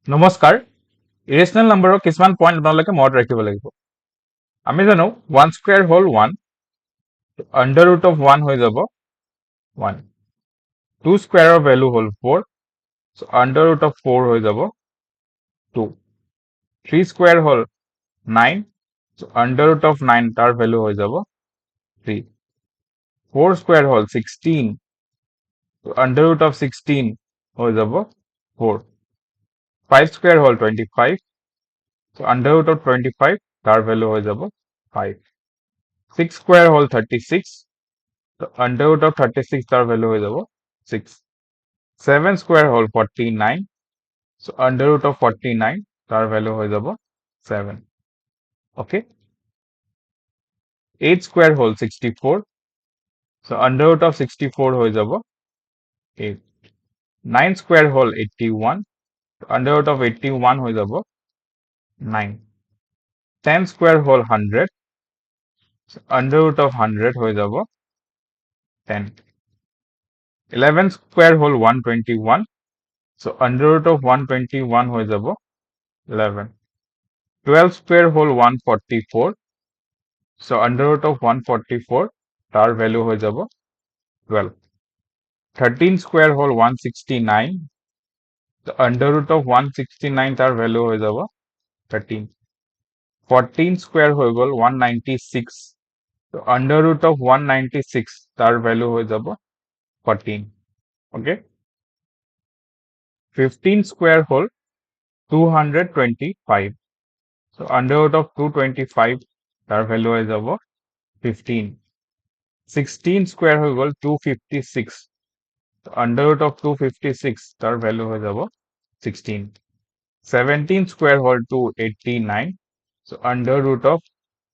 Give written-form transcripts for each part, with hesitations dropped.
নমস্কাৰ ইৰেচনেল নাম্বাৰৰ কিছুমান পইণ্ট আপোনালোকে মনত ৰাখিব লাগিব আমি জানো 1 স্কয়াৰ হ'ল 1 আন্ডাৰ ৰুট অফ 1 হৈ যাব 1 2 স্কয়াৰৰ ভ্যালু হ'ল 4 সো আন্ডাৰ ৰুট অফ 4 হৈ যাব 2 3 স্কয়াৰ হ'ল 9 সো আন্ডাৰ ৰুট অফ 9 তাৰ ভ্যালু হৈ যাব 3 4 স্কয়াৰ হ'ল 16 সো আন্ডাৰ ৰুট অফ 16 হৈ যাব 4 5 স্কয়াৰ হ'ল 25 so under root of 25 তাৰ value হৈ যাব 5 6 square হ'ল 36 so under root of 36 তাৰ value হৈ যাব 6 7 square হ'ল 49 so under root of 49 তাৰ value হৈ যাব 7 okay 8 square হ'ল 64 so under root of 64 হৈ যাব 8 9 square হ'ল 81 so under root of 81 হৈ যাব 9 10 square whole 100 so under root of 100 হৈ যাব 10 11 square whole 121 so under root of 121 হৈ যাব 11 12 square whole 144 so under root of 144 তাৰ value হৈ যাব 12 13 square whole 169 so under root of 169 তাৰ value হৈ যাব 13 14 square হৈ গল 196 so under root of 196 তাৰ value হৈ যাব 14 okay 15 square whole 225 so under root of 225 তাৰ value হৈ যাব 15 16 square হৈ গল 256 so under root of 256 তাৰ value হৈ যাব 16 17 square whole 289 so under root of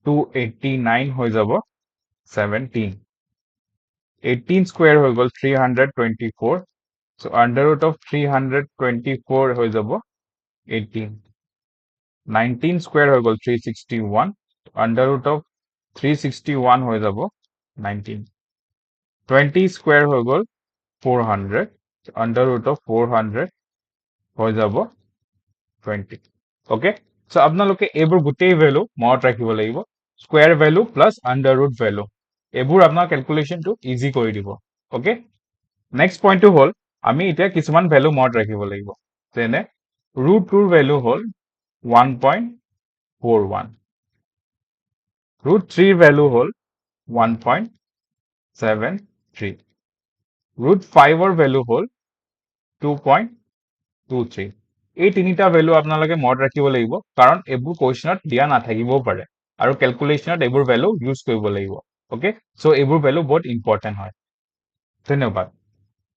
289 হৈ যাব 17 18 square হৈ গল 324 so under root of 324 হৈ যাব 18 19 square হৈ গল 361 under root of 361 হৈ যাব 19 20 square হৈ গল 400 under root of 400 হৈ যাব 20 okay so আপোনালোকে এইবোৰ গোটেই ভ্যালু মনত ৰাখিব লাগিব square value plus under root value এইবোৰ আপোনাৰ ক্যালকুলেশনটো ইজি কৰি দিব ওকে নেক্সট পইণ্টটো হ'ল আমি এতিয়া কিছুমান ভ্যালু মনত ৰাখিব লাগিব যেনে ৰুট 2 ৰ ভ্যালু হ'ল 1.41 ৰুট 3 ৰ ভ্যালু হ'ল 1.73 ৰুট 5 ৰ ভ্যালু হ'ল 2.23 এই তিনিটা ভ্যালু আপোনালোকে মনত ৰাখিব লাগিব কাৰণ এইবোৰ কোৱেশ্চনত দিয়া নাথাকিবও পাৰে আৰু ক্যালকুলেশনত এইবোৰ ভ্যালু ইউজ কৰিব লাগিব ওকে সো এইবোৰ ভ্যালু বহুত ইম্পৰ্টেন্ট হয় ধন্যবাদ